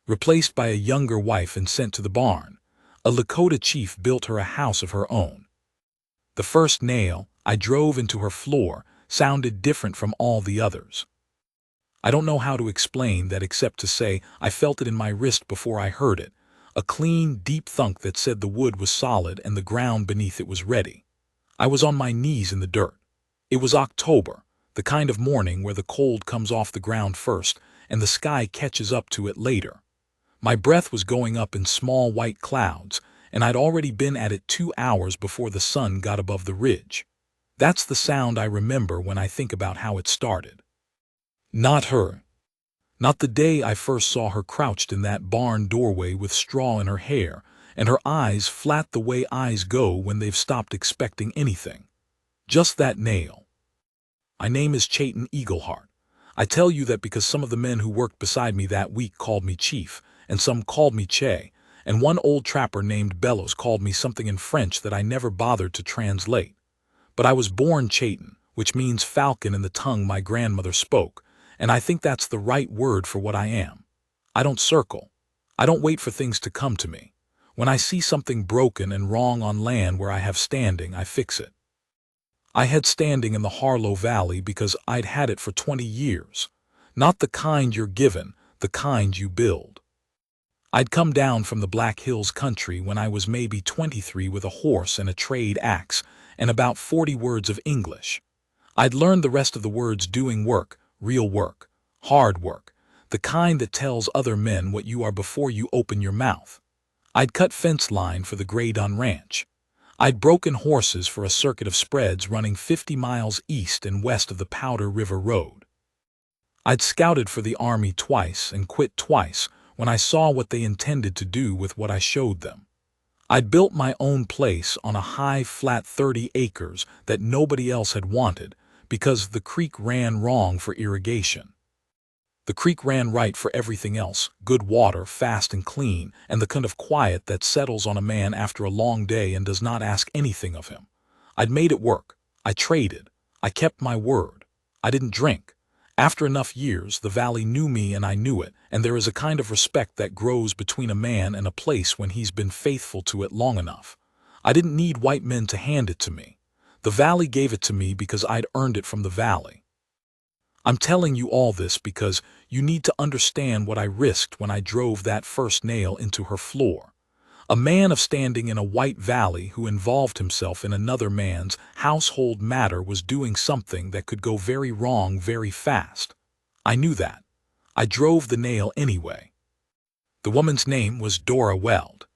replaced by a younger wife and sent to the barn. A Lakota chief built her a house of her own. The first nail I drove into her floor sounded different from all the others. I don't know how to explain that except to say I felt it in my wrist before I heard it, a clean, deep thunk that said the wood was solid and the ground beneath it was ready. I was on my knees in the dirt. It was October, the kind of morning where the cold comes off the ground first and the sky catches up to it later. My breath was going up in small white clouds, and I'd already been at it 2 hours before the sun got above the ridge. That's the sound I remember when I think about how it started. Not her. Not the day I first saw her crouched in that barn doorway with straw in her hair, and her eyes flat the way eyes go when they've stopped expecting anything. Just that nail. My name is Chayton Eagleheart. I tell you that because some of the men who worked beside me that week called me Chief, and some called me Che, and one old trapper named Bellows called me something in French that I never bothered to translate. But I was born Chayton, which means falcon in the tongue my grandmother spoke, and I think that's the right word for what I am. I don't circle. I don't wait for things to come to me. When I see something broken and wrong on land where I have standing, I fix it. I had standing in the Harlow Valley because I'd had it for 20 years. Not the kind you're given, the kind you build. I'd come down from the Black Hills country when I was maybe 23 with a horse and a trade axe and about 40 words of English. I'd learned the rest of the words doing work, real work, hard work, the kind that tells other men what you are before you open your mouth. I'd cut fence line for the Grey Dun Ranch. I'd broken horses for a circuit of spreads running 50 miles east and west of the Powder River Road. I'd scouted for the Army twice and quit twice when I saw what they intended to do with what I showed them. I'd built my own place on a high, flat 30 acres that nobody else had wanted because the creek ran wrong for irrigation. The creek ran right for everything else, good water, fast and clean, and the kind of quiet that settles on a man after a long day and does not ask anything of him. I'd made it work. I traded. I kept my word. I didn't drink. After enough years, the valley knew me and I knew it, and there is a kind of respect that grows between a man and a place when he's been faithful to it long enough. I didn't need white men to hand it to me. The valley gave it to me because I'd earned it from the valley. I'm telling you all this because you need to understand what I risked when I drove that first nail into her floor. A man of standing in a white valley who involved himself in another man's household matter was doing something that could go very wrong very fast. I knew that. I drove the nail anyway. The woman's name was Dora Weld.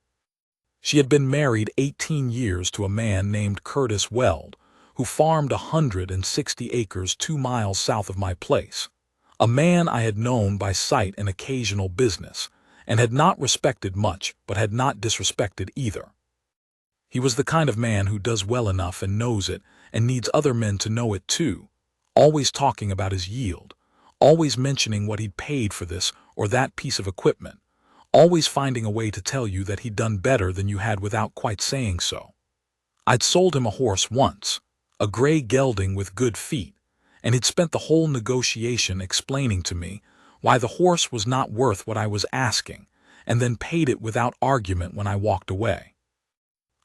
She had been married 18 years to a man named Curtis Weld, who farmed 160 acres 2 miles south of my place. A man I had known by sight and occasional business, and had not respected much, but had not disrespected either. He was the kind of man who does well enough and knows it, and needs other men to know it too, always talking about his yield, always mentioning what he'd paid for this or that piece of equipment, always finding a way to tell you that he'd done better than you had without quite saying so. I'd sold him a horse once, a gray gelding with good feet, and he'd spent the whole negotiation explaining to me why the horse was not worth what I was asking, and then paid it without argument when I walked away.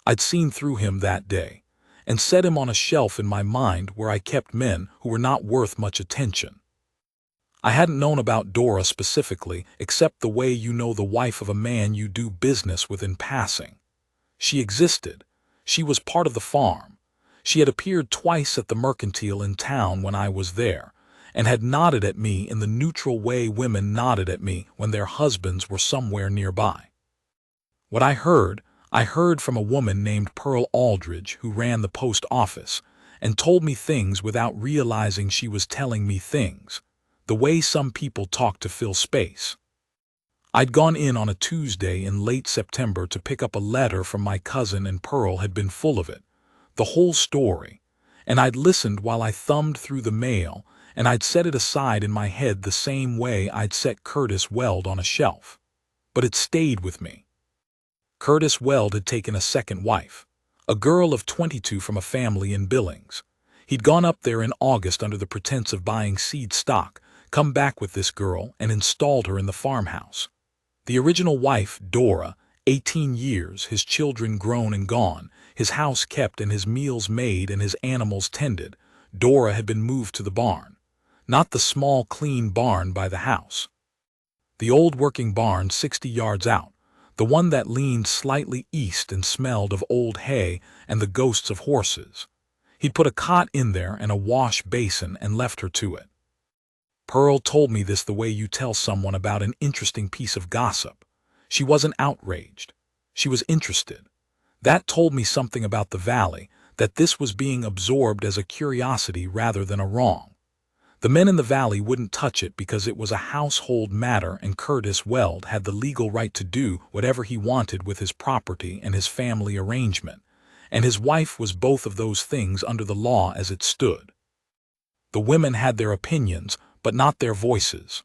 I'd seen through him that day, and set him on a shelf in my mind where I kept men who were not worth much attention. I hadn't known about Dora specifically, except the way you know the wife of a man you do business with in passing. She existed. She was part of the farm. She had appeared twice at the mercantile in town when I was there, and had nodded at me in the neutral way women nodded at me when their husbands were somewhere nearby. What I heard from a woman named Pearl Aldridge who ran the post office, and told me things without realizing she was telling me things, the way some people talk to fill space. I'd gone in on a Tuesday in late September to pick up a letter from my cousin, and Pearl had been full of it, the whole story, and I'd listened while I thumbed through the mail, and I'd set it aside in my head the same way I'd set Curtis Weld on a shelf. But it stayed with me. Curtis Weld had taken a second wife, a girl of 22 from a family in Billings. He'd gone up there in August under the pretense of buying seed stock, come back with this girl, and installed her in the farmhouse. The original wife, Dora, 18 years, his children grown and gone, his house kept and his meals made and his animals tended, Dora had been moved to the barn. Not the small, clean barn by the house. The old working barn 60 yards out, the one that leaned slightly east and smelled of old hay and the ghosts of horses. He'd put a cot in there and a wash basin and left her to it. Pearl told me this the way you tell someone about an interesting piece of gossip. She wasn't outraged. She was interested. That told me something about the valley, that this was being absorbed as a curiosity rather than a wrong. The men in the valley wouldn't touch it because it was a household matter and Curtis Weld had the legal right to do whatever he wanted with his property and his family arrangement, and his wife was both of those things under the law as it stood. The women had their opinions, but not their voices.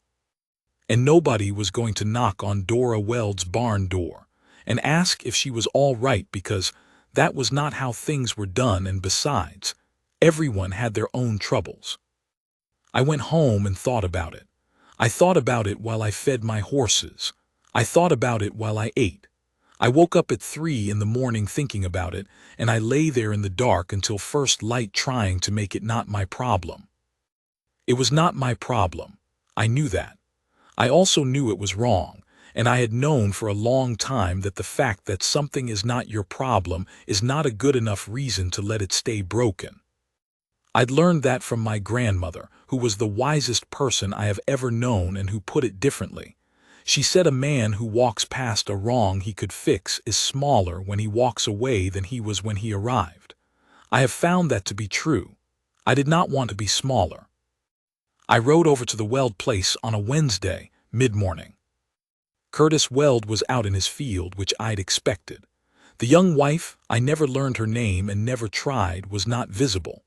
And nobody was going to knock on Dora Weld's barn door and ask if she was all right because that was not how things were done, and besides, everyone had their own troubles. I went home and thought about it. I thought about it while I fed my horses. I thought about it while I ate. I woke up at 3 in the morning thinking about it, and I lay there in the dark until first light trying to make it not my problem. It was not my problem. I knew that. I also knew it was wrong, and I had known for a long time that the fact that something is not your problem is not a good enough reason to let it stay broken. I'd learned that from my grandmother, who was the wisest person I have ever known and who put it differently. She said a man who walks past a wrong he could fix is smaller when he walks away than he was when he arrived. I have found that to be true. I did not want to be smaller. I rode over to the Weld place on a Wednesday, mid-morning. Curtis Weld was out in his field, which I'd expected. The young wife, I never learned her name and never tried, was not visible.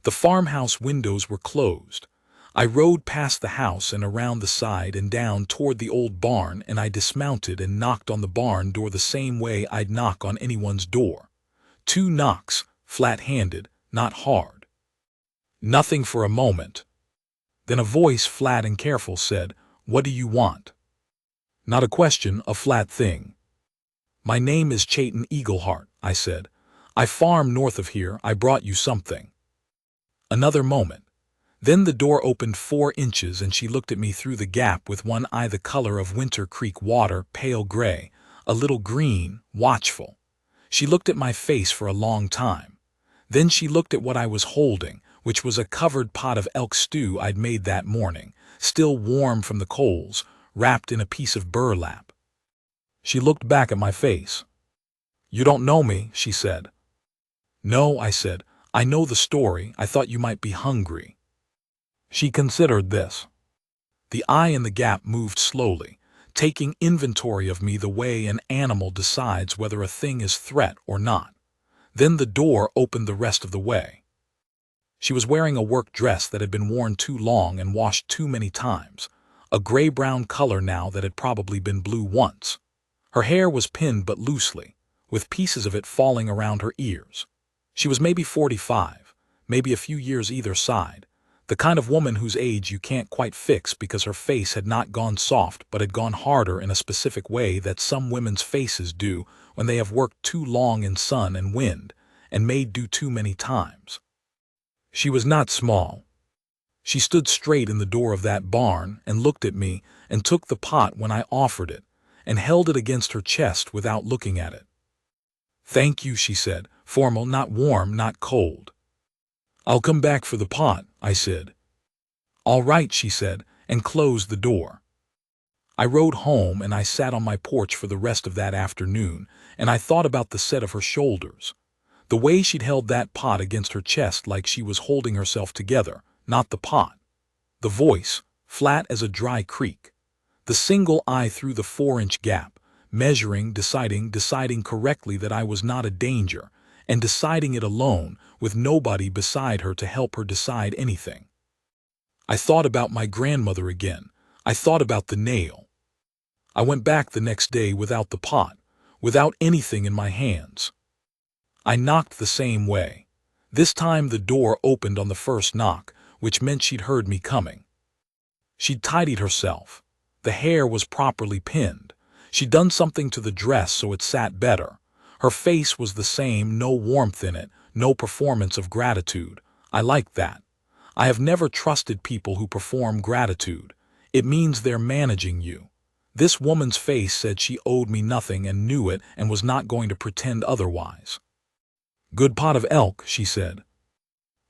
The farmhouse windows were closed. I rode past the house and around the side and down toward the old barn, and I dismounted and knocked on the barn door the same way I'd knock on anyone's door. 2 knocks, flat-handed, not hard. Nothing for a moment. Then a voice, flat and careful, said, "What do you want?" Not a question, a flat thing. "My name is Chayton Eagleheart," I said. "I farm north of here. I brought you something." Another moment. Then the door opened 4 inches and she looked at me through the gap with one eye the color of Winter Creek water, pale gray, a little green, watchful. She looked at my face for a long time. Then she looked at what I was holding, which was a covered pot of elk stew I'd made that morning, still warm from the coals, wrapped in a piece of burlap. She looked back at my face. "You don't know me," she said. "No," I said. "I know the story. I thought you might be hungry." She considered this. The eye in the gap moved slowly, taking inventory of me the way an animal decides whether a thing is threat or not. Then the door opened the rest of the way. She was wearing a work dress that had been worn too long and washed too many times, a gray-brown color now that had probably been blue once. Her hair was pinned but loosely, with pieces of it falling around her ears. She was maybe 45, maybe a few years either side, the kind of woman whose age you can't quite fix because her face had not gone soft but had gone harder in a specific way that some women's faces do when they have worked too long in sun and wind and made do too many times. She was not small. She stood straight in the door of that barn and looked at me and took the pot when I offered it and held it against her chest without looking at it. "Thank you," she said, formal, not warm, not cold. "I'll come back for the pot," I said. "All right," she said, and closed the door. I rode home and I sat on my porch for the rest of that afternoon, and I thought about the set of her shoulders. The way she'd held that pot against her chest like she was holding herself together, not the pot. The voice, flat as a dry creek. The single eye through the 4-inch gap, measuring, deciding correctly that I was not a danger, and deciding it alone, with nobody beside her to help her decide anything. I thought about my grandmother again. I thought about the nail. I went back the next day without the pot, without anything in my hands. I knocked the same way. This time the door opened on the first knock, which meant she'd heard me coming. She'd tidied herself. The hair was properly pinned. She'd done something to the dress so it sat better. Her face was the same, no warmth in it, no performance of gratitude. I liked that. I have never trusted people who perform gratitude. It means they're managing you. This woman's face said she owed me nothing and knew it and was not going to pretend otherwise. Good pot of elk, she said.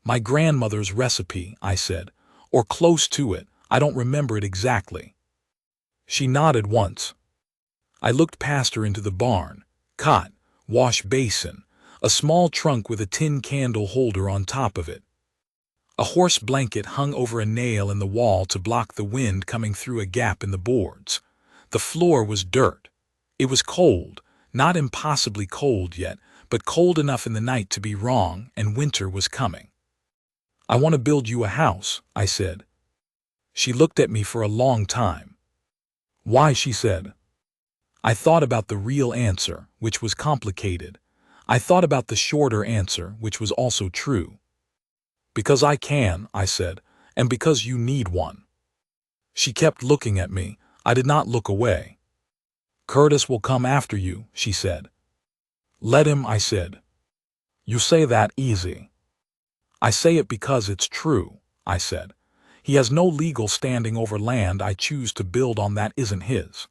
My grandmother's recipe, I said, or close to it. I don't remember it exactly. She nodded once. I looked past her into the barn. Cot, wash basin, a small trunk with a tin candle holder on top of it. A horse blanket hung over a nail in the wall to block the wind coming through a gap in the boards. The floor was dirt. It was cold, not impossibly cold yet, but cold enough in the night to be wrong, and winter was coming. I want to build you a house, I said. She looked at me for a long time. Why, she said. I thought about the real answer, which was complicated. I thought about the shorter answer, which was also true. Because I can, I said, and because you need one. She kept looking at me. I did not look away. Curtis will come after you, she said. Let him, I said. You say that easy. I say it because it's true, I said. He has no legal standing over land I choose to build on that isn't his.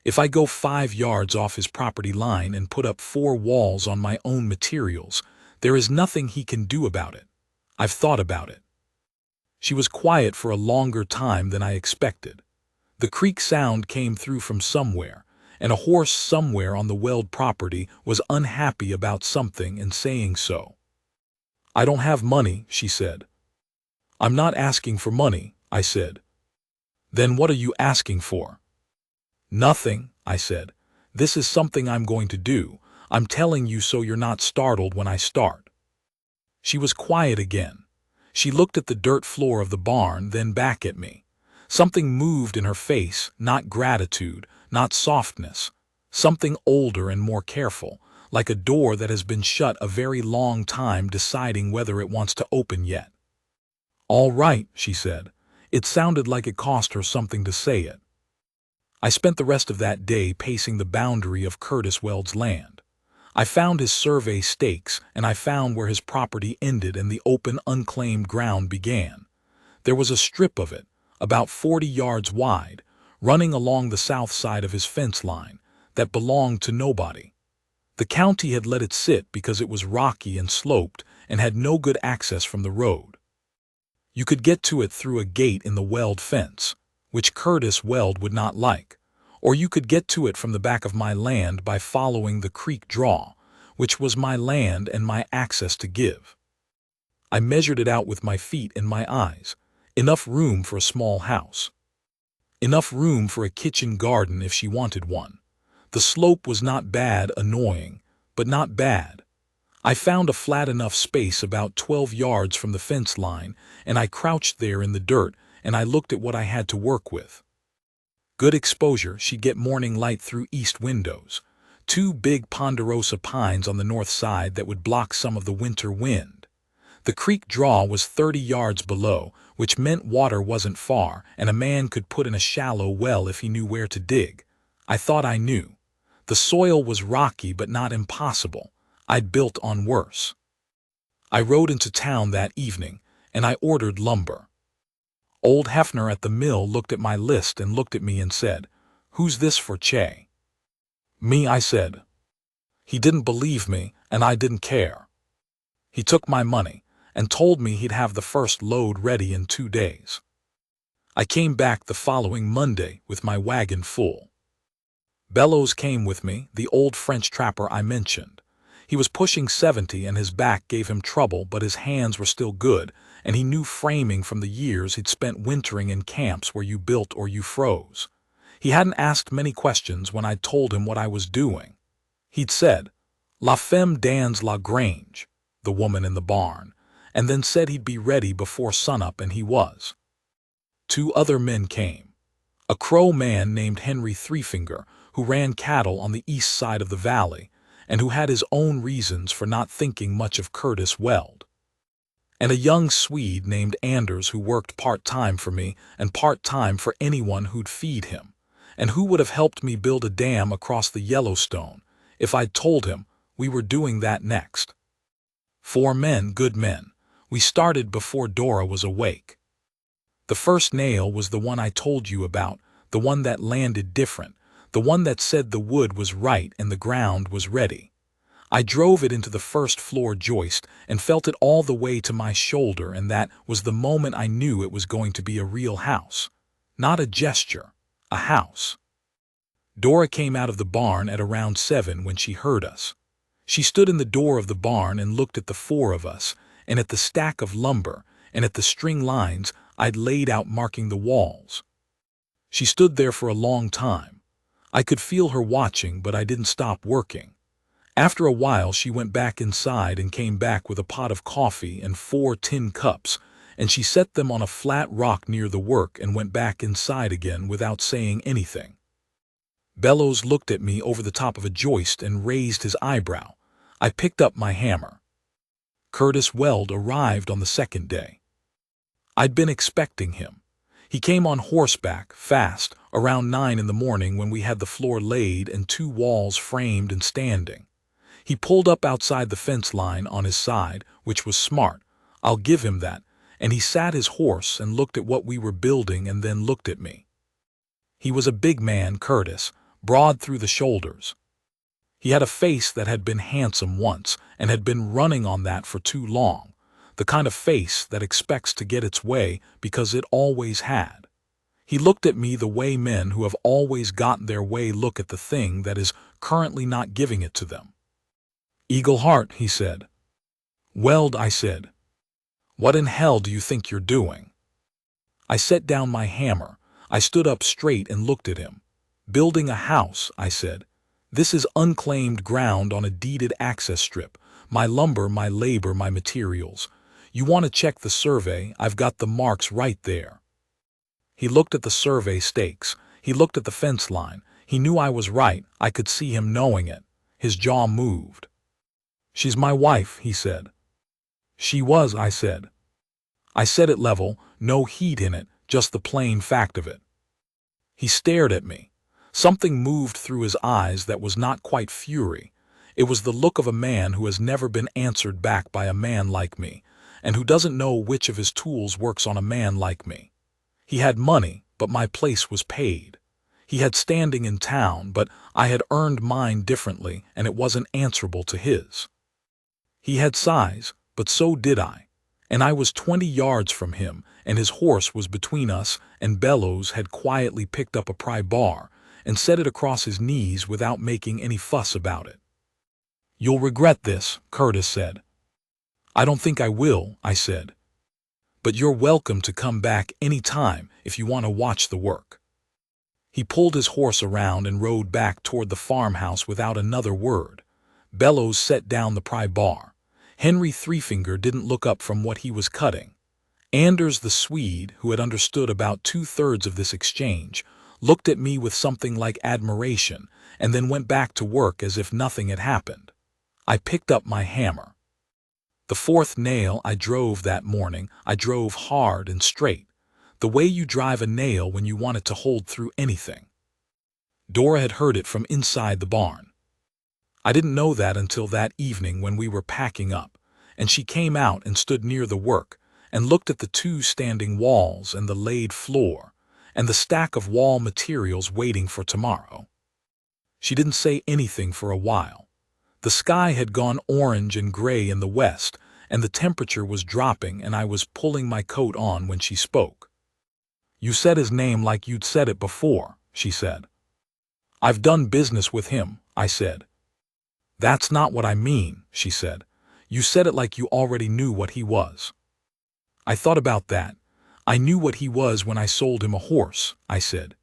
If I go 5 yards off his property line and put up 4 walls on my own materials, there is nothing he can do about it. I've thought about it. She was quiet for a longer time than I expected. The creak sound came through from somewhere, and a horse somewhere on the Weld property was unhappy about something and saying so. I don't have money, she said. I'm not asking for money, I said. Then what are you asking for? Nothing, I said. This is something I'm going to do. I'm telling you so you're not startled when I start. She was quiet again. She looked at the dirt floor of the barn, then back at me. Something moved in her face, not gratitude, not softness. Something older and more careful, like a door that has been shut a very long time deciding whether it wants to open yet. All right, she said. It sounded like it cost her something to say it. I spent the rest of that day pacing the boundary of Curtis Weld's land. I found his survey stakes, and I found where his property ended and the open, unclaimed ground began. There was a strip of it, about 40 yards wide, running along the south side of his fence line, that belonged to nobody. The county had let it sit because it was rocky and sloped and had no good access from the road. You could get to it through a gate in the Weld fence, which Curtis Weld would not like, or you could get to it from the back of my land by following the creek draw, which was my land and my access to give. I measured it out with my feet and my eyes. Enough room for a small house. Enough room for a kitchen garden if she wanted one. The slope was not bad, annoying, but not bad. I found a flat enough space about 12 yards from the fence line, and I crouched there in the dirt, and I looked at what I had to work with. Good exposure, she'd get morning light through east windows. 2 big ponderosa pines on the north side that would block some of the winter wind. The creek draw was 30 yards below, which meant water wasn't far, and a man could put in a shallow well if he knew where to dig. I thought I knew. The soil was rocky but not impossible. I'd built on worse. I rode into town that evening, and I ordered lumber. Old Hefner at the mill looked at my list and looked at me and said, "Who's this for, Che?" Me, I said. He didn't believe me, and I didn't care. He took my money and told me he'd have the first load ready in 2 days. I came back the following Monday with my wagon full. Bellows came with me, the old French trapper I mentioned. He was pushing 70 and his back gave him trouble, but his hands were still good, and he knew framing from the years he'd spent wintering in camps where you built or you froze. He hadn't asked many questions when I told him what I was doing. He'd said, "La femme dans la grange," the woman in the barn, and then said he'd be ready before sunup, and he was. 2 other men came. A Crow man named Henry Threefinger, who ran cattle on the east side of the valley, and who had his own reasons for not thinking much of Curtis Weld. And a young Swede named Anders who worked part-time for me and part-time for anyone who'd feed him, And who would have helped me build a dam across the Yellowstone if I'd told him we were doing that next? 4 men, good men. We started before Dora was awake. The first nail was the one I told you about, the one that landed different, the one that said the wood was right and the ground was ready. I drove it into the first floor joist and felt it all the way to my shoulder, and that was the moment I knew it was going to be a real house. Not a gesture, a house. Dora came out of the barn at around 7 when she heard us. She stood in the door of the barn and looked at the 4 of us, and at the stack of lumber, and at the string lines I'd laid out marking the walls. She stood there for a long time. I could feel her watching, but I didn't stop working. After a while she went back inside and came back with a pot of coffee and 4 tin cups, and she set them on a flat rock near the work and went back inside again without saying anything. Bellows looked at me over the top of a joist and raised his eyebrow. I picked up my hammer. Curtis Weld arrived on the second day. I'd been expecting him. He came on horseback, fast, around 9 in the morning when we had the floor laid and 2 walls framed and standing. He pulled up outside the fence line on his side, which was smart, I'll give him that, and he sat his horse and looked at what we were building and then looked at me. He was a big man, Curtis, broad through the shoulders. He had a face that had been handsome once and had been running on that for too long, the kind of face that expects to get its way because it always had. He looked at me the way men who have always gotten their way look at the thing that is currently not giving it to them. "Eagle Heart," he said. "Weld," I said. "What in hell do you think you're doing?" I set down my hammer. I stood up straight and looked at him. "Building a house," I said. "This is unclaimed ground on a deeded access strip. My lumber, my labor, my materials. You want to check the survey? I've got the marks right there." He looked at the survey stakes. He looked at the fence line. He knew I was right. I could see him knowing it. His jaw moved. "She's my wife," he said. "She was," I said. I said it level, no heat in it, just the plain fact of it. He stared at me. Something moved through his eyes that was not quite fury. It was the look of a man who has never been answered back by a man like me, and who doesn't know which of his tools works on a man like me. He had money, but my place was paid. He had standing in town, but I had earned mine differently, and it wasn't answerable to his. He had size, but so did I, and I was 20 yards from him, and his horse was between us, and Bellows had quietly picked up a pry bar and set it across his knees without making any fuss about it. "You'll regret this," Curtis said. "I don't think I will," I said. "But you're welcome to come back any time if you want to watch the work." He pulled his horse around and rode back toward the farmhouse without another word. Bellows set down the pry bar. Henry Threefinger didn't look up from what he was cutting. Anders the Swede, who had understood about 2/3 of this exchange, looked at me with something like admiration and then went back to work as if nothing had happened. I picked up my hammer. The 4th nail I drove that morning, I drove hard and straight, the way you drive a nail when you want it to hold through anything. Dora had heard it from inside the barn. I didn't know that until that evening when we were packing up, and she came out and stood near the work and looked at the 2 standing walls and the laid floor and the stack of wall materials waiting for tomorrow. She didn't say anything for a while. The sky had gone orange and gray in the west, and the temperature was dropping, and I was pulling my coat on when she spoke. "You said his name like you'd said it before," she said. "I've done business with him," I said. "That's not what I mean," she said. "You said it like you already knew what he was." I thought about that. "I knew what he was when I sold him a horse," I said.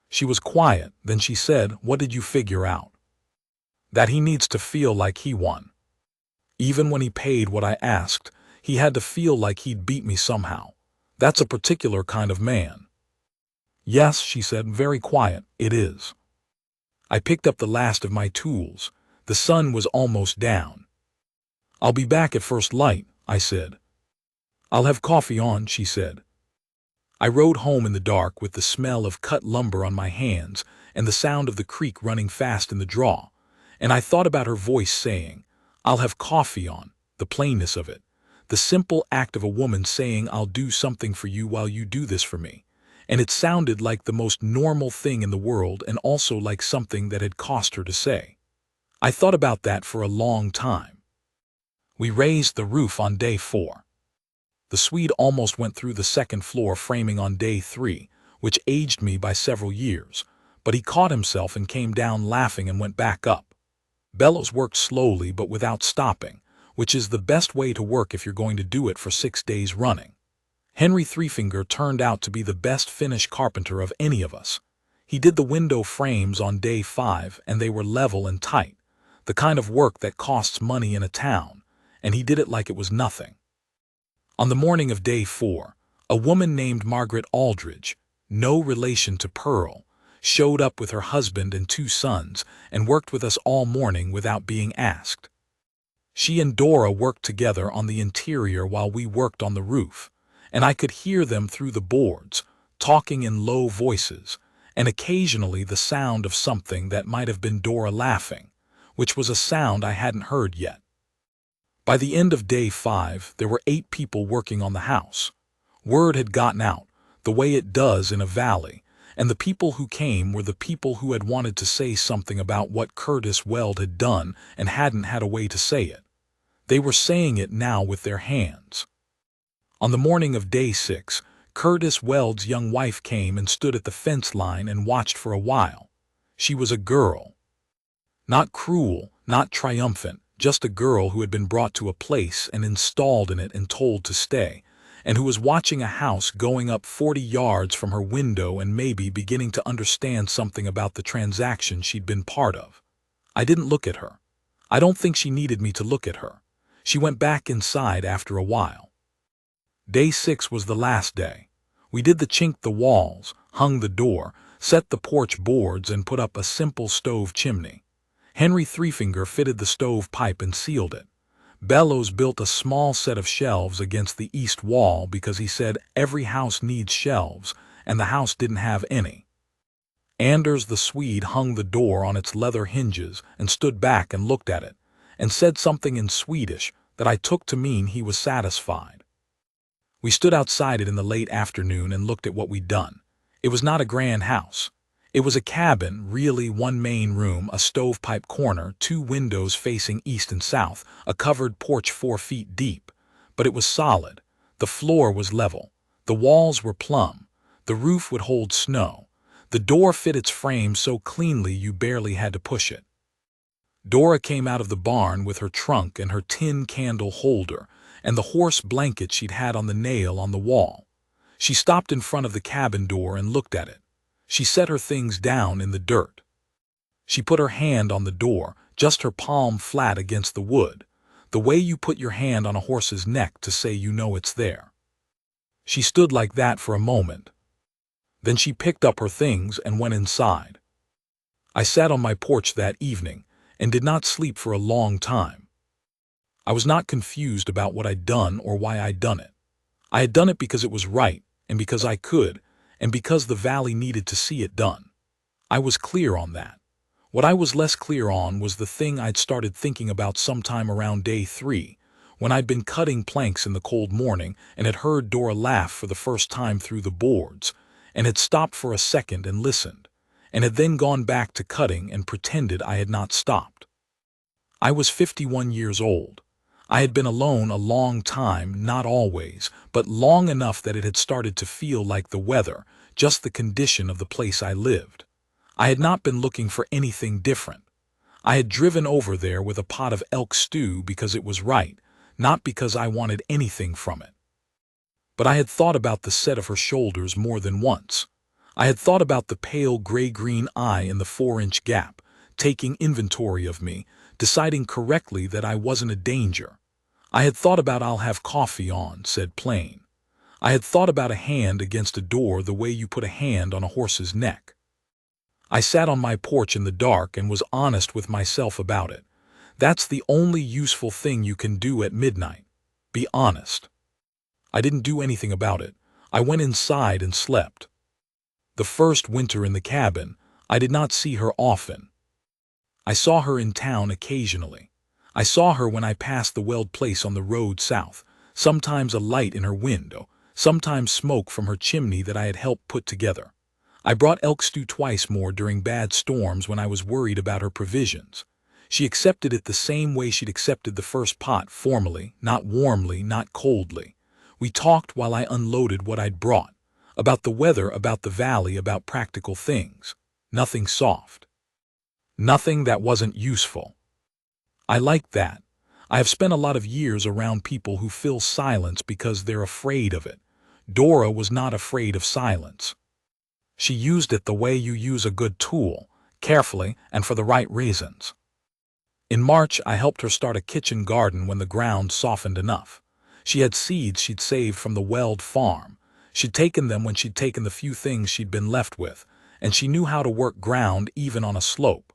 She was quiet, then she said, "What did you figure out?" "That he needs to feel like he won. Even when he paid what I asked, he had to feel like he'd beat me somehow. That's a particular kind of man." "Yes," she said, very quiet, "it is." I picked up the last of my tools. The sun was almost down. "I'll be back at first light," I said. "I'll have coffee on," she said. I rode home in the dark with the smell of cut lumber on my hands and the sound of the creek running fast in the draw, and I thought about her voice saying, "I'll have coffee on," the plainness of it, the simple act of a woman saying, "I'll do something for you while you do this for me," and it sounded like the most normal thing in the world and also like something that had cost her to say. I thought about that for a long time. We raised the roof on day 4. The Swede almost went through the second floor framing on day 3, which aged me by several years, but he caught himself and came down laughing and went back up. Bellows worked slowly but without stopping, which is the best way to work if you're going to do it for 6 days running. Henry Threefinger turned out to be the best Finnish carpenter of any of us. He did the window frames on day 5 and they were level and tight, the kind of work that costs money in a town, and he did it like it was nothing. On the morning of day 4, a woman named Margaret Aldridge, no relation to Pearl, showed up with her husband and 2 sons and worked with us all morning without being asked. She and Dora worked together on the interior while we worked on the roof, and I could hear them through the boards, talking in low voices, and occasionally the sound of something that might have been Dora laughing, which was a sound I hadn't heard yet. By the end of day 5, there were 8 people working on the house. Word had gotten out, the way it does in a valley, and the people who came were the people who had wanted to say something about what Curtis Weld had done and hadn't had a way to say it. They were saying it now with their hands. On the morning of day 6, Curtis Weld's young wife came and stood at the fence line and watched for a while. She was a girl. Not cruel, not triumphant, just a girl who had been brought to a place and installed in it and told to stay, and who was watching a house going up 40 yards from her window and maybe beginning to understand something about the transaction she'd been part of. I didn't look at her. I don't think she needed me to look at her. She went back inside after a while. Day 6 was the last day. We did the chink the walls, hung the door, set the porch boards, and put up a simple stove chimney. Henry Threefinger fitted the stove pipe and sealed it. Bellows built a small set of shelves against the east wall because he said every house needs shelves, and the house didn't have any. Anders the Swede hung the door on its leather hinges and stood back and looked at it, and said something in Swedish that I took to mean he was satisfied. We stood outside it in the late afternoon and looked at what we'd done. It was not a grand house. It was a cabin, really, 1 main room, a stovepipe corner, 2 windows facing east and south, a covered porch 4 feet deep. But it was solid. The floor was level. The walls were plumb. The roof would hold snow. The door fit its frame so cleanly you barely had to push it. Dora came out of the barn with her trunk and her tin candle holder and the horse blanket she'd had on the nail on the wall. She stopped in front of the cabin door and looked at it. She set her things down in the dirt. She put her hand on the door, just her palm flat against the wood, the way you put your hand on a horse's neck to say you know it's there. She stood like that for a moment. Then she picked up her things and went inside. I sat on my porch that evening and did not sleep for a long time. I was not confused about what I'd done or why I'd done it. I had done it because it was right and because I could, and because the valley needed to see it done. I was clear on that. What I was less clear on was the thing I'd started thinking about sometime around day 3, when I'd been cutting planks in the cold morning and had heard Dora laugh for the first time through the boards, and had stopped for a second and listened, and had then gone back to cutting and pretended I had not stopped. I was 51 years old. I had been alone a long time, not always, but long enough that it had started to feel like the weather, just the condition of the place I lived. I had not been looking for anything different. I had driven over there with a pot of elk stew because it was right, not because I wanted anything from it. But I had thought about the set of her shoulders more than once. I had thought about the pale gray-green eye in the 4-inch gap, taking inventory of me, deciding correctly that I wasn't a danger. I had thought about "I'll have coffee on," said plain. I had thought about a hand against a door the way you put a hand on a horse's neck. I sat on my porch in the dark and was honest with myself about it. That's the only useful thing you can do at midnight. Be honest. I didn't do anything about it. I went inside and slept. The first winter in the cabin, I did not see her often. I saw her in town occasionally. I saw her when I passed the Weld place on the road south, sometimes a light in her window, sometimes smoke from her chimney that I had helped put together. I brought elk stew twice more during bad storms when I was worried about her provisions. She accepted it the same way she'd accepted the first pot, formally, not warmly, not coldly. We talked while I unloaded what I'd brought, about the weather, about the valley, about practical things. Nothing soft. Nothing that wasn't useful. I liked that. I have spent a lot of years around people who fill silence because they're afraid of it. Dora was not afraid of silence. She used it the way you use a good tool, carefully and for the right reasons. In March, I helped her start a kitchen garden when the ground softened enough. She had seeds she'd saved from the Weld farm. She'd taken them when she'd taken the few things she'd been left with, and she knew how to work ground even on a slope.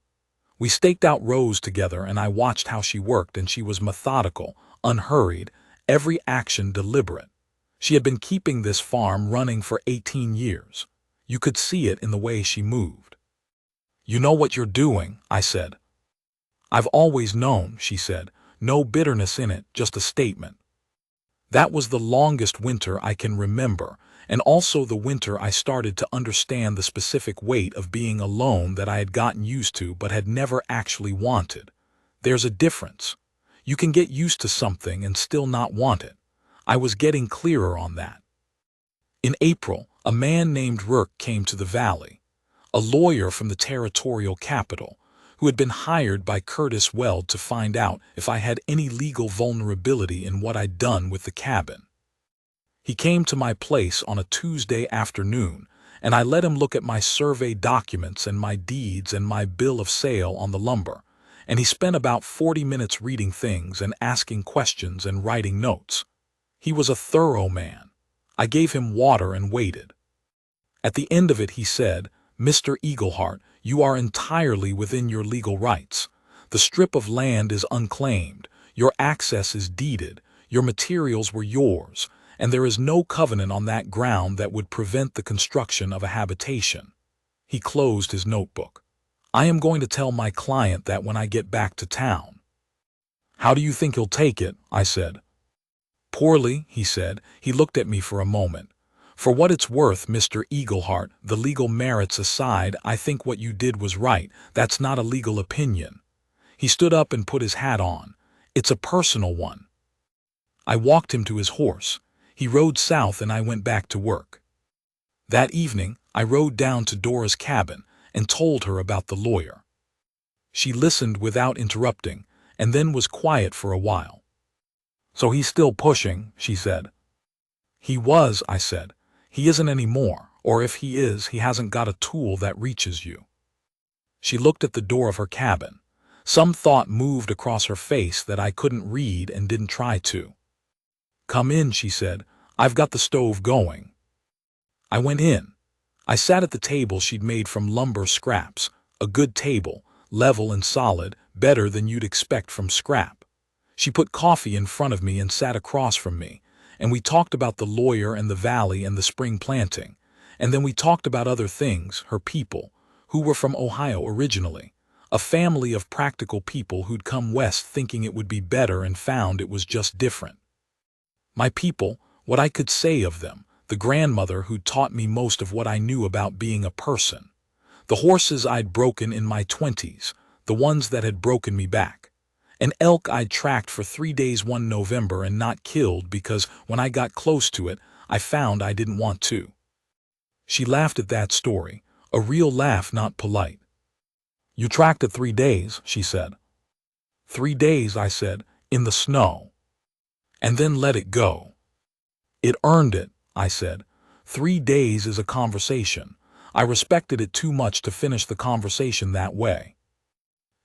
We staked out rows together, and I watched how she worked, and she was methodical, unhurried, every action deliberate. She had been keeping this farm running for 18 years. You could see it in the way she moved. "You know what you're doing," I said. "I've always known," she said. No bitterness in it, just a statement. That was the longest winter I can remember, and also the winter I started to understand the specific weight of being alone that I had gotten used to but had never actually wanted. There's a difference. You can get used to something and still not want it. I was getting clearer on that. In April, a man named Rourke came to the valley, a lawyer from the territorial capital, who had been hired by Curtis Weld to find out if I had any legal vulnerability in what I'd done with the cabin. He came to my place on a Tuesday afternoon, and I let him look at my survey documents and my deeds and my bill of sale on the lumber, and he spent about 40 minutes reading things and asking questions and writing notes. He was a thorough man. I gave him water and waited. At the end of it he said, "Mr. Eagleheart, you are entirely within your legal rights. The strip of land is unclaimed, your access is deeded, your materials were yours, and there is no covenant on that ground that would prevent the construction of a habitation." He closed his notebook. "I am going to tell my client that when I get back to town." "How do you think he'll take it?" I said. "Poorly," he said. He looked at me for a moment. "For what it's worth, Mr. Eagleheart, the legal merits aside, I think what you did was right. That's not a legal opinion." He stood up and put his hat on. "It's a personal one." I walked him to his horse. He rode south and I went back to work. That evening, I rode down to Dora's cabin and told her about the lawyer. She listened without interrupting and then was quiet for a while. "So he's still pushing," she said. "He was," I said. "He isn't anymore, or if he is, he hasn't got a tool that reaches you." She looked at the door of her cabin. Some thought moved across her face that I couldn't read and didn't try to. "Come in," she said. "I've got the stove going." I went in. I sat at the table she'd made from lumber scraps, a good table, level and solid, better than you'd expect from scrap. She put coffee in front of me and sat across from me, and we talked about the lawyer and the valley and the spring planting, and then we talked about other things, her people, who were from Ohio originally, a family of practical people who'd come west thinking it would be better and found it was just different. My people, what I could say of them, the grandmother who'd taught me most of what I knew about being a person, the horses I'd broken in my 20s, the ones that had broken me back, an elk I'd tracked for 3 days one November and not killed because when I got close to it, I found I didn't want to. She laughed at that story, a real laugh, not polite. "You tracked it 3 days, she said. 3 days, I said, in the snow. And then let it go. It earned it, I said. 3 days is a conversation. I respected it too much to finish the conversation that way.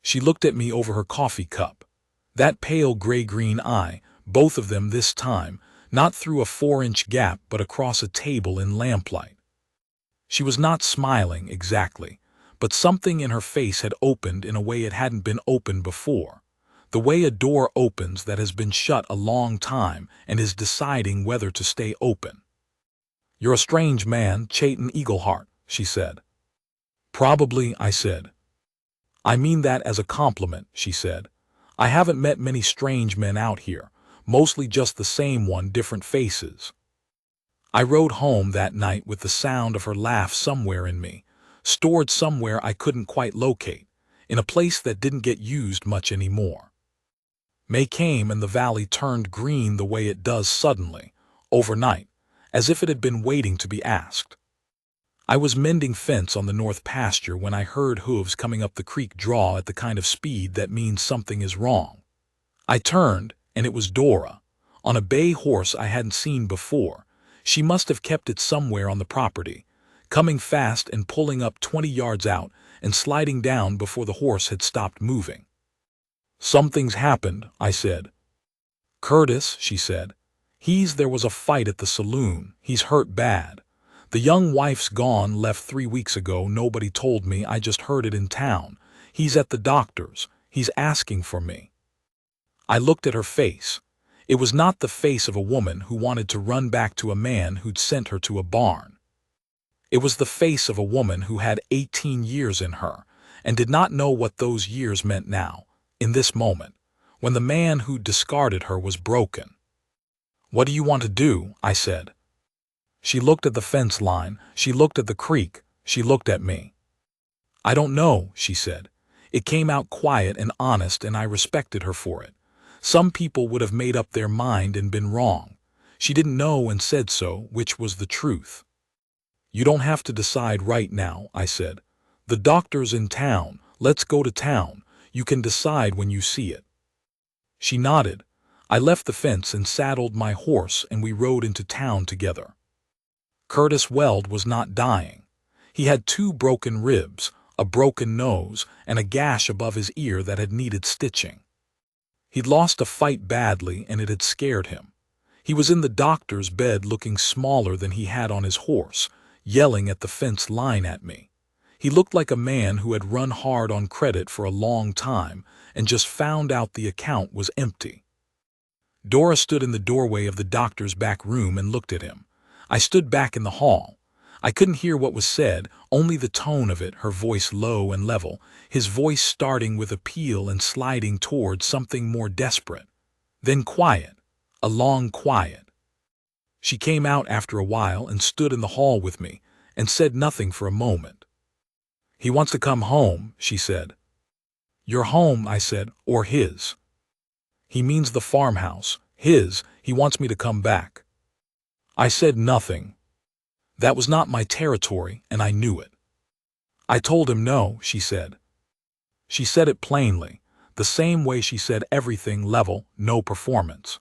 She looked at me over her coffee cup. That pale gray-green eye, both of them this time, not through a 4-inch gap but across a table in lamplight. She was not smiling exactly, but something in her face had opened in a way it hadn't been opened before. The way a door opens that has been shut a long time and is deciding whether to stay open. You're a strange man, Chayton Eagleheart, she said. Probably, I said. I mean that as a compliment, she said. I haven't met many strange men out here, mostly just the same one, different faces. I rode home that night with the sound of her laugh somewhere in me, stored somewhere I couldn't quite locate, in a place that didn't get used much anymore. May came and the valley turned green the way it does suddenly, overnight, as if it had been waiting to be asked. I was mending fence on the north pasture when I heard hooves coming up the creek draw at the kind of speed that means something is wrong. I turned, and it was Dora, on a bay horse I hadn't seen before. She must have kept it somewhere on the property, coming fast and pulling up 20 yards out and sliding down before the horse had stopped moving. Something's happened, I said. Curtis, she said. There was a fight at the saloon. He's hurt bad. The young wife's gone, left 3 weeks ago. Nobody told me, I just heard it in town. He's at the doctor's. He's asking for me. I looked at her face. It was not the face of a woman who wanted to run back to a man who'd sent her to a barn. It was the face of a woman who had 18 years in her and did not know what those years meant now, in this moment, when the man who'd discarded her was broken. What do you want to do? I said. She looked at the fence line, she looked at the creek, she looked at me. I don't know, she said. It came out quiet and honest, and I respected her for it. Some people would have made up their mind and been wrong. She didn't know and said so, which was the truth. You don't have to decide right now, I said. The doctor's in town. Let's go to town. You can decide when you see it. She nodded. I left the fence and saddled my horse, and we rode into town together. Curtis Weld was not dying. He had 2 broken ribs, a broken nose, and a gash above his ear that had needed stitching. He'd lost a fight badly, and it had scared him. He was in the doctor's bed looking smaller than he had on his horse, yelling at the fence line at me. He looked like a man who had run hard on credit for a long time and just found out the account was empty. Dora stood in the doorway of the doctor's back room and looked at him. I stood back in the hall. I couldn't hear what was said, only the tone of it, her voice low and level, his voice starting with appeal and sliding toward something more desperate. Then quiet, a long quiet. She came out after a while and stood in the hall with me, and said nothing for a moment. He wants to come home, she said. Your home, I said, or his? He means the farmhouse, his. He wants me to come back. I said nothing. That was not my territory, and I knew it. I told him no, she said. She said it plainly, the same way she said everything level, no performance.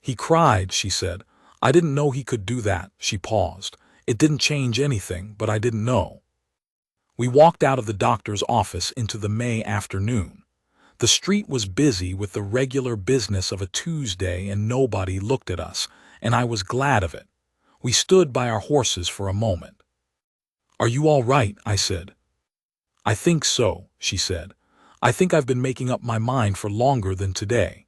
He cried, she said. I didn't know he could do that. She paused. It didn't change anything, but I didn't know. We walked out of the doctor's office into the May afternoon. The street was busy with the regular business of a Tuesday, and nobody looked at us, and I was glad of it. We stood by our horses for a moment. Are you all right? I said. I think so, she said. I think I've been making up my mind for longer than today.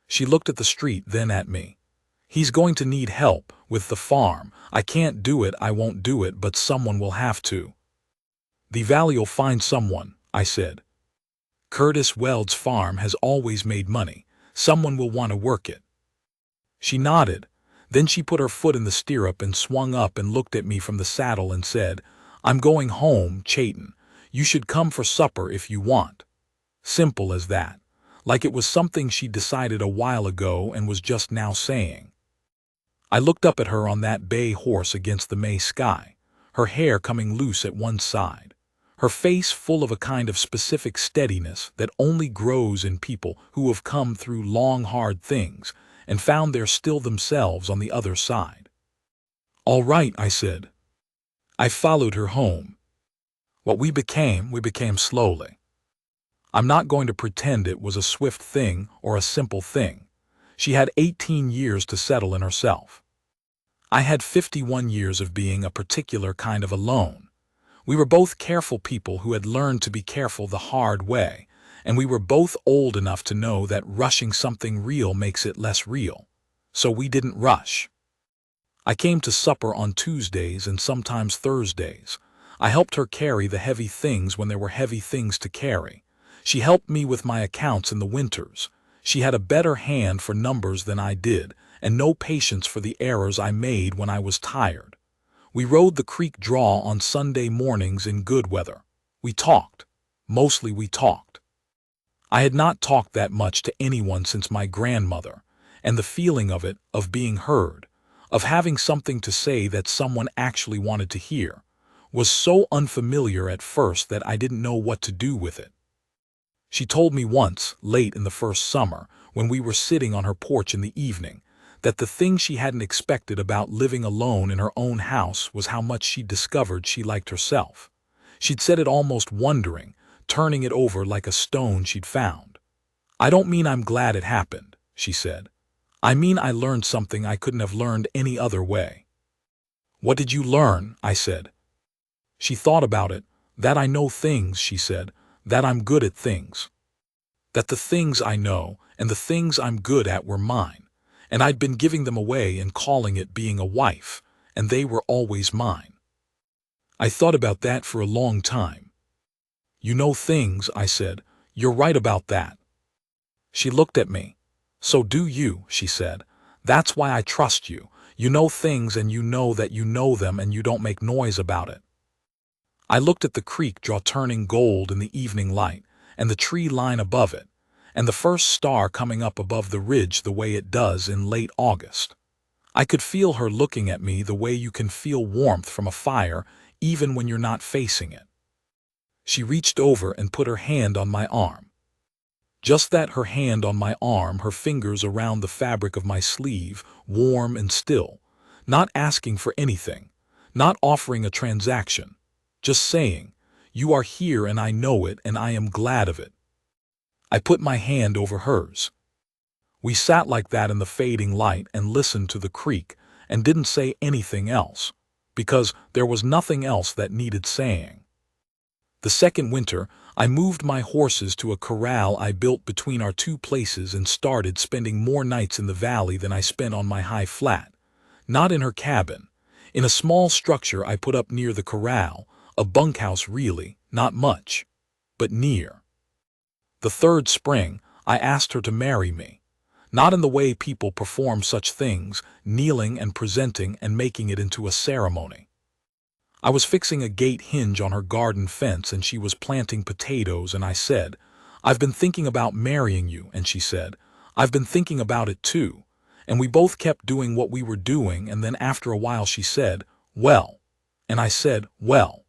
She looked at the street, then at me. He's going to need help with the farm. I can't do it, I won't do it, but someone will have to. The valley'll find someone, I said. Curtis Weld's farm has always made money. Someone will want to work it. She nodded. Then she put her foot in the stirrup and swung up and looked at me from the saddle and said, I'm going home, Chayton. You should come for supper if you want. Simple as that. Like it was something she'd decided a while ago and was just now saying. I looked up at her on that bay horse against the May sky, her hair coming loose at one side, her face full of a kind of specific steadiness that only grows in people who have come through long, hard things and found they're still themselves on the other side. All right, I said. I followed her home. What we became slowly. I'm not going to pretend it was a swift thing or a simple thing. She had 18 years to settle in herself. I had 51 years of being a particular kind of alone. We were both careful people who had learned to be careful the hard way, and we were both old enough to know that rushing something real makes it less real. So we didn't rush. I came to supper on Tuesdays and sometimes Thursdays. I helped her carry the heavy things when there were heavy things to carry. She helped me with my accounts in the winters. She had a better hand for numbers than I did, and no patience for the errors I made when I was tired. We rode the creek draw on Sunday mornings in good weather. We talked. Mostly we talked. I had not talked that much to anyone since my grandmother, and the feeling of it, of being heard, of having something to say that someone actually wanted to hear, was so unfamiliar at first that I didn't know what to do with it. She told me once, late in the first summer, when we were sitting on her porch in the evening, that the thing she hadn't expected about living alone in her own house was how much she'd discovered she liked herself. She'd said it almost wondering, turning it over like a stone she'd found. "I don't mean I'm glad it happened," she said. "I mean I learned something I couldn't have learned any other way." "What did you learn?" I said. She thought about it. "That I know things," she said, "that I'm good at things. That the things I know and the things I'm good at were mine, and I'd been giving them away and calling it being a wife, and they were always mine." I thought about that for a long time. "You know things," I said. "You're right about that." She looked at me. "So do you," she said. "That's why I trust you. You know things and you know that you know them and you don't make noise about it." I looked at the creek draw turning gold in the evening light, and the tree line above it, and the first star coming up above the ridge the way it does in late August. I could feel her looking at me the way you can feel warmth from a fire even when you're not facing it. She reached over and put her hand on my arm. Just that, her hand on my arm, her fingers around the fabric of my sleeve, warm and still, not asking for anything, not offering a transaction, just saying, "You are here and I know it and I am glad of it." I put my hand over hers. We sat like that in the fading light and listened to the creek and didn't say anything else, because there was nothing else that needed saying. The second winter, I moved my horses to a corral I built between our two places and started spending more nights in the valley than I spent on my high flat. Not in her cabin. In a small structure I put up near the corral, a bunkhouse really, not much, but near. The third spring, I asked her to marry me. Not in the way people perform such things, kneeling and presenting and making it into a ceremony. I was fixing a gate hinge on her garden fence and she was planting potatoes, and I said, "I've been thinking about marrying you," and she said, "I've been thinking about it too." And we both kept doing what we were doing, and then after a while she said, "Well," and I said, "Well,"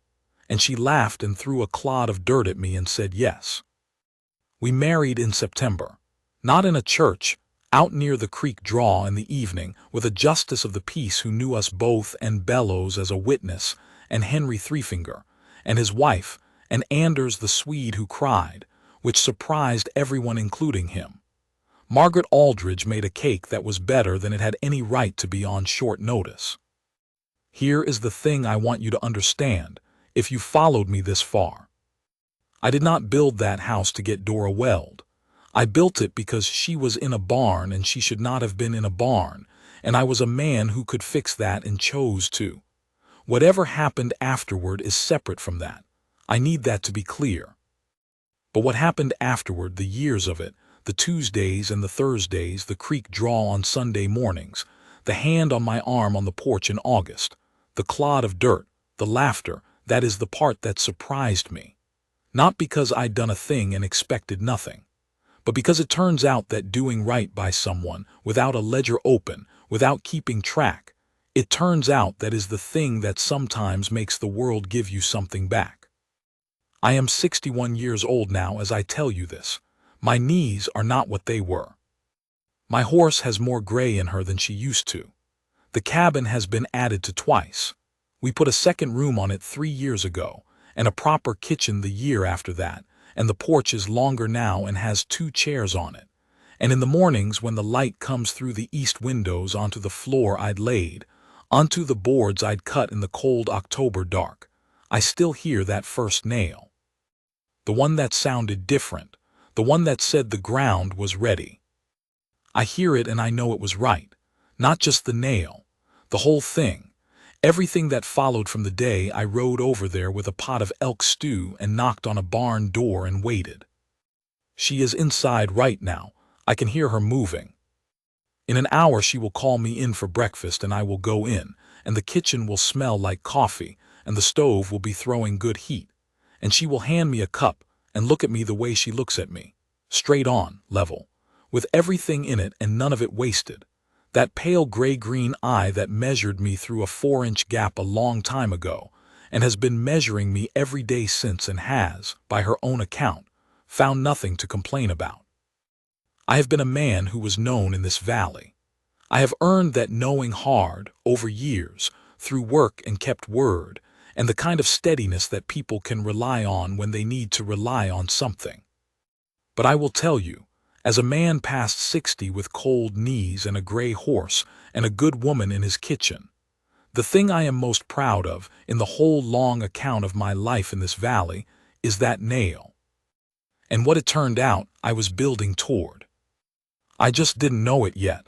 and she laughed and threw a clod of dirt at me and said yes. We married in September. Not in a church, out near the creek draw in the evening, with a justice of the peace who knew us both, and Bellows as a witness, and Henry Threefinger, and his wife, and Anders the Swede who cried, which surprised everyone including him. Margaret Aldridge made a cake that was better than it had any right to be on short notice. Here is the thing I want you to understand, if you followed me this far. I did not build that house to get Dora Weld. I built it because she was in a barn and she should not have been in a barn, and I was a man who could fix that and chose to. Whatever happened afterward is separate from that. I need that to be clear. But what happened afterward, the years of it, the Tuesdays and the Thursdays, the creek draw on Sunday mornings, the hand on my arm on the porch in August, the clod of dirt, the laughter, that is the part that surprised me. Not because I'd done a thing and expected nothing, but because it turns out that doing right by someone, without a ledger open, without keeping track, it turns out that is the thing that sometimes makes the world give you something back. I am 61 years old now as I tell you this. My knees are not what they were. My horse has more gray in her than she used to. The cabin has been added to twice. We put a second room on it 3 years ago, and a proper kitchen the year after that, and the porch is longer now and has 2 chairs on it. And in the mornings when the light comes through the east windows onto the floor I'd laid, onto the boards I'd cut in the cold October dark, I still hear that first nail. The one that sounded different, the one that said the ground was ready. I hear it and I know it was right, not just the nail, The whole thing. Everything that followed from the day I rode over there with a pot of elk stew and knocked on a barn door and waited. She is inside right now. I can hear her moving. In an hour she will call me in for breakfast and I will go in, and the kitchen will smell like coffee, and the stove will be throwing good heat, and she will hand me a cup and look at me the way she looks at me, straight on, level, with everything in it and none of it wasted. That pale gray-green eye that measured me through a 4-inch gap a long time ago, and has been measuring me every day since and has, by her own account, found nothing to complain about. I have been a man who was known in this valley. I have earned that knowing hard, over years, through work and kept word, and the kind of steadiness that people can rely on when they need to rely on something. But I will tell you, as a man past 60 with cold knees and a gray horse and a good woman in his kitchen, the thing I am most proud of in the whole long account of my life in this valley is that nail. And what it turned out I was building toward. I just didn't know it yet.